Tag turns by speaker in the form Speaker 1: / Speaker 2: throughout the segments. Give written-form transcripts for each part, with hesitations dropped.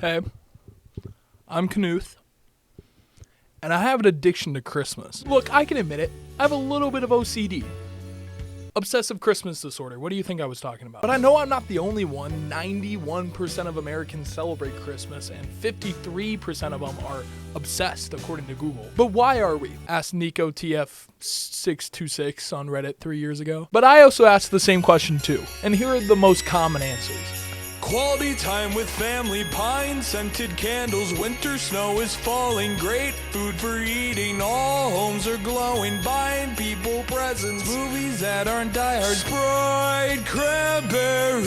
Speaker 1: Hey, I'm Knuth, and I have an addiction to Christmas. Look, I can admit it, I have a little bit of OCD. Obsessive Christmas disorder. What do you think I was talking about? But I know I'm not the only one. 91% of Americans celebrate Christmas, and 53% of them are obsessed, according to Google. But why are we? Asked Nico TF626 on Reddit 3 years ago. But I also asked the same question too, and here are the most common answers.
Speaker 2: Quality time with family, pine-scented candles, winter snow is falling, great food for eating, all homes are glowing, buying people presents, movies that aren't diehards, Sprite cranberry,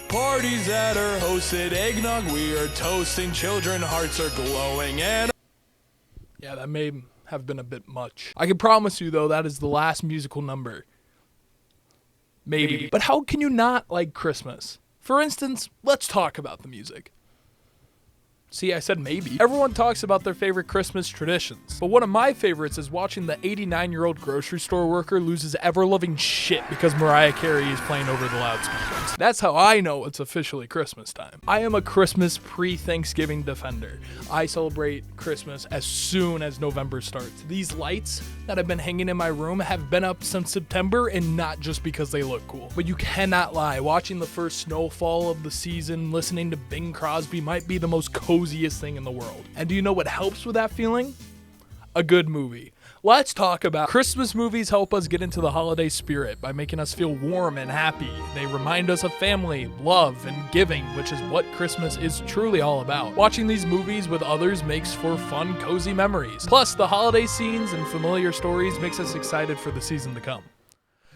Speaker 2: parties that are hosted, eggnog we are toasting, children hearts are glowing, and...
Speaker 1: Yeah, that may have been a bit much. I can promise you though, that is the last musical number. Maybe. But how can you not like Christmas? For instance, let's talk about the music. See, I said maybe. Everyone talks about their favorite Christmas traditions, but one of my favorites is watching the 89-year-old grocery store worker lose his ever-loving shit because Mariah Carey is playing over the loudspeakers. That's how I know it's officially Christmas time. I am a Christmas pre-Thanksgiving defender. I celebrate Christmas as soon as November starts. These lights that have been hanging in my room have been up since September, and not just because they look cool. But you cannot lie, watching the first snowfall of the season, listening to Bing Crosby might be the most coziest thing in the world. And do you know what helps with that feeling? A good movie. Let's talk about Christmas movies. Help us get into the holiday spirit by making us feel warm and happy. They remind us of family, love, and giving, which is what Christmas is truly all about. Watching these movies with others makes for fun, cozy memories. Plus, the holiday scenes and familiar stories makes us excited for the season to come.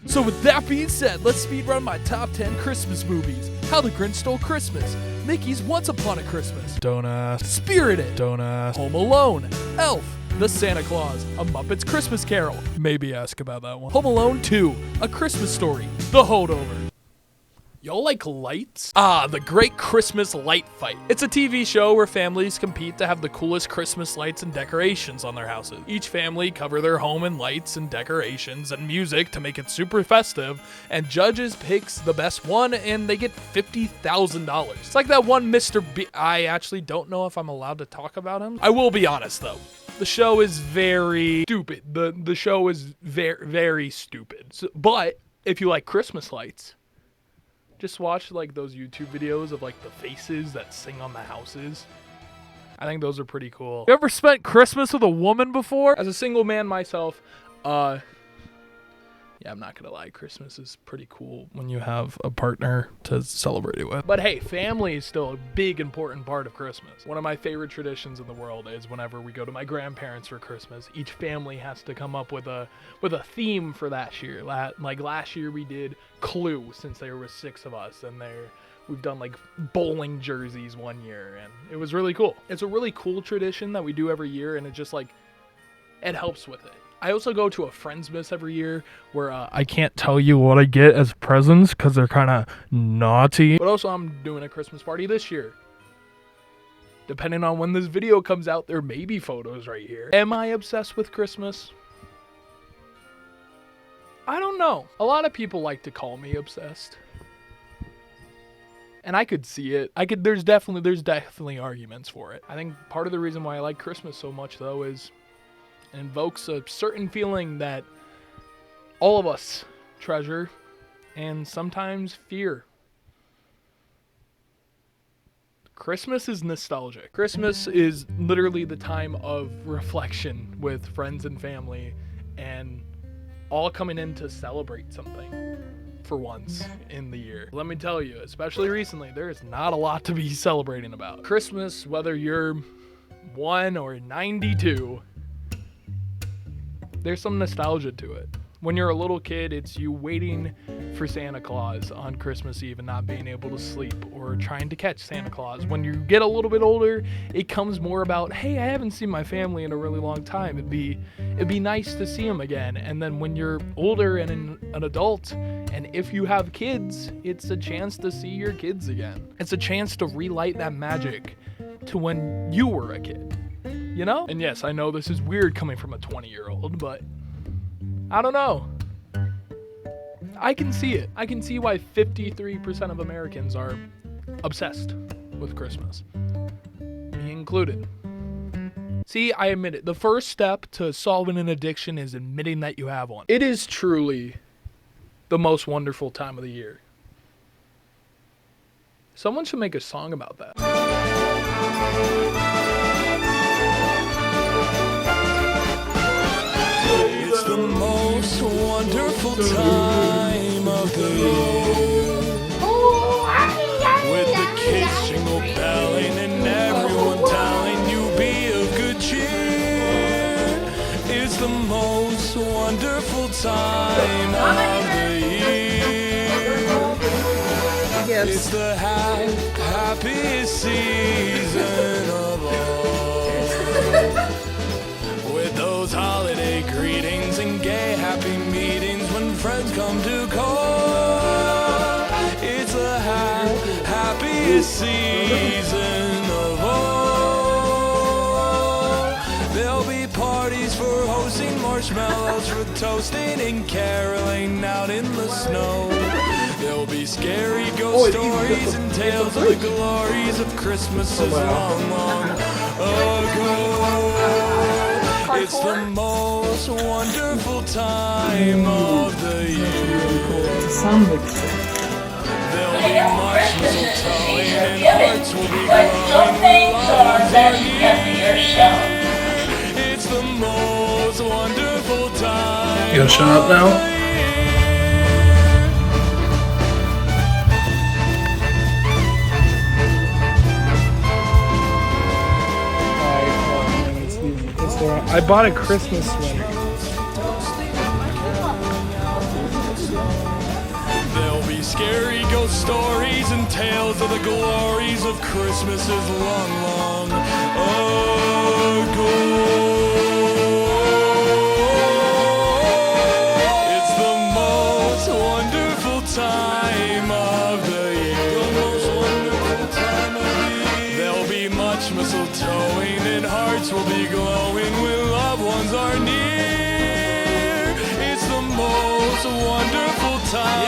Speaker 1: So with that being said, let's speedrun my top 10 Christmas movies. How the Grinch Stole Christmas, Mickey's Once Upon a Christmas, Don't ask. Spirited, Don't ask. Home Alone, Elf, The Santa Claus, A Muppet's Christmas Carol, Maybe ask about that one. Home Alone 2, A Christmas Story, The Holdover. Y'all like lights? Ah, The Great Christmas Light Fight. It's a TV show where families compete to have the coolest Christmas lights and decorations on their houses. Each family cover their home in lights and decorations and music to make it super festive, and judges picks the best one and they get $50,000. It's like that one Mr. B. I actually don't know if I'm allowed to talk about him. I will be honest though. The show is very stupid. The show is very, very stupid. So, but if you like Christmas lights, just watch like those YouTube videos of like the faces that sing on the houses. I think those are pretty cool. You ever spent Christmas with a woman before? As a single man myself, yeah, I'm not gonna lie, Christmas is pretty cool when you have a partner to celebrate it with. But hey, family is still a big important part of Christmas. One of my favorite traditions in the world is whenever we go to my grandparents for Christmas, each family has to come up with a theme for that year. Like last year we did Clue, since there were 6 of us, and we've done like bowling jerseys one year, and it was really cool. It's a really cool tradition that we do every year, and it just like, it helps with it. I also go to a Friendsmas every year where I can't tell you what I get as presents because they're kind of naughty. But also I'm doing a Christmas party this year. Depending on when this video comes out, there may be photos right here. Am I obsessed with Christmas? I don't know. A lot of people like to call me obsessed. And I could see it. There's definitely arguments for it. I think part of the reason why I like Christmas so much though is it invokes a certain feeling that all of us treasure and sometimes fear. Christmas is nostalgic. Christmas is literally the time of reflection with friends and family and all coming in to celebrate something for once in the year. Let me tell you, especially recently, there is not a lot to be celebrating about. Christmas, whether you're 1 or 92, there's some nostalgia to it. When you're a little kid, it's you waiting for Santa Claus on Christmas Eve and not being able to sleep, or trying to catch Santa Claus. When you get a little bit older, it comes more about, hey, I haven't seen my family in a really long time. It'd be nice to see them again. And then when you're older and an adult, and if you have kids, it's a chance to see your kids again. It's a chance to relight that magic to when you were a kid. You know? And yes, I know this is weird coming from a 20-year-old, but I don't know. I can see it. I can see why 53% of Americans are obsessed with Christmas. Me included. See, I admit it. The first step to solving an addiction is admitting that you have one. It is truly the most wonderful time of the year. Someone should make a song about that.
Speaker 2: It's the most wonderful time of the year. With the kids jingle belling and everyone telling you be of good cheer. It's the most wonderful time of the year. It's the happiest season of all. With those holiday greetings and gay happy meetings when friends come to call. It's the happiest season of all. There'll be parties for hosting, marshmallows for toasting, and caroling out in the snow. There'll be scary ghost stories and tales of the glories of Christmases long, long ago. It's the most wonderful time of the year. There'll be much mistletoe and hearts will be glowing with lovers near. It's the most wonderful time.
Speaker 1: You gonna shut up now? I bought a Christmas sweater.
Speaker 2: There'll be scary ghost stories and tales of the glories of Christmases long, long ago. It's the most wonderful time of the year. The most wonderful time of the year. There'll be much mistletoeing and hearts will be glowing when loved ones are near. It's the most wonderful time.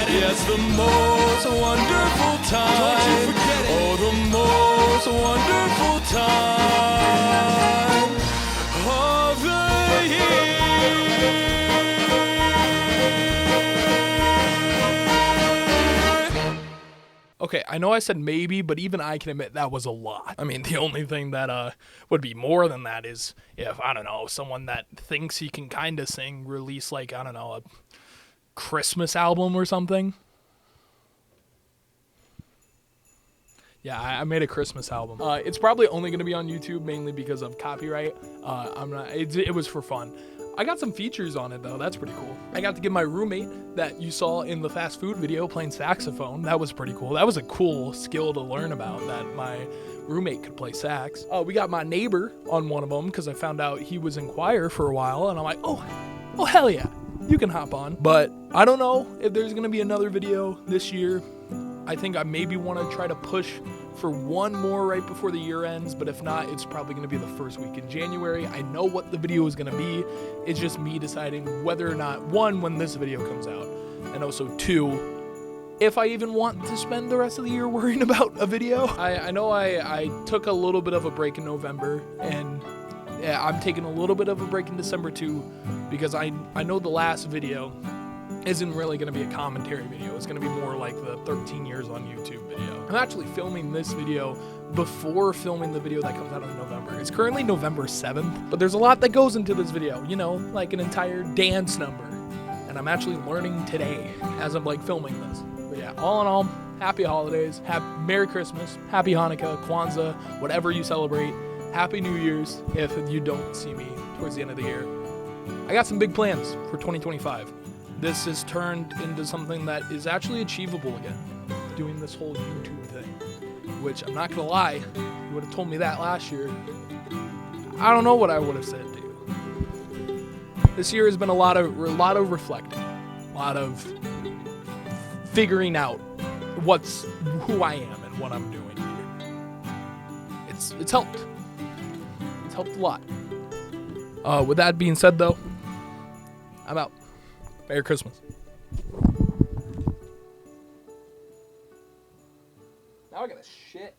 Speaker 2: Yes, the most wonderful time. Don't you forget it. Oh, the most wonderful time of the year.
Speaker 1: Okay, I know I said maybe, but even I can admit that was a lot. I mean, the only thing that would be more than that is if, I don't know, someone that thinks he can kind of sing release, like, I don't know, a Christmas album or something. Yeah, I made a Christmas album. It's probably only going to be on YouTube, mainly because of copyright. It was for fun. I got some features on it, though. That's pretty cool. I got to give my roommate that you saw in the fast food video playing saxophone. That was pretty cool. That was a cool skill to learn about, that my roommate could play sax. We got my neighbor on one of them because I found out he was in choir for a while, and I'm like, oh, hell yeah, you can hop on. But I don't know if there's going to be another video this year. I think I maybe want to try to push for one more right before the year ends, but if not, it's probably going to be the first week in January. I know what the video is going to be. It's just me deciding whether or not, one, when this video comes out, and also two, if I even want to spend the rest of the year worrying about a video. I know I took a little bit of a break in November, and yeah, I'm taking a little bit of a break in December too, because I know the last video isn't really going to be a commentary video. It's going to be more like the 13 years on YouTube video. I'm actually filming this video before filming the video that comes out in November. It's currently November 7th, but there's a lot that goes into this video, you know, like an entire dance number. And I'm actually learning today as I'm like filming this. But yeah, all in all, happy holidays, Merry Christmas, Happy Hanukkah, Kwanzaa, whatever you celebrate. Happy New Year's if you don't see me towards the end of the year. I got some big plans for 2025. This has turned into something that is actually achievable again, doing this whole YouTube thing, which I'm not gonna lie, you would have told me that last year, I don't know what I would have said to you. This year has been a lot of reflecting, a lot of figuring out who I am and what I'm doing here. It's helped. It's helped a lot. With that being said, though, I'm out. Merry Christmas. Now I gotta shit.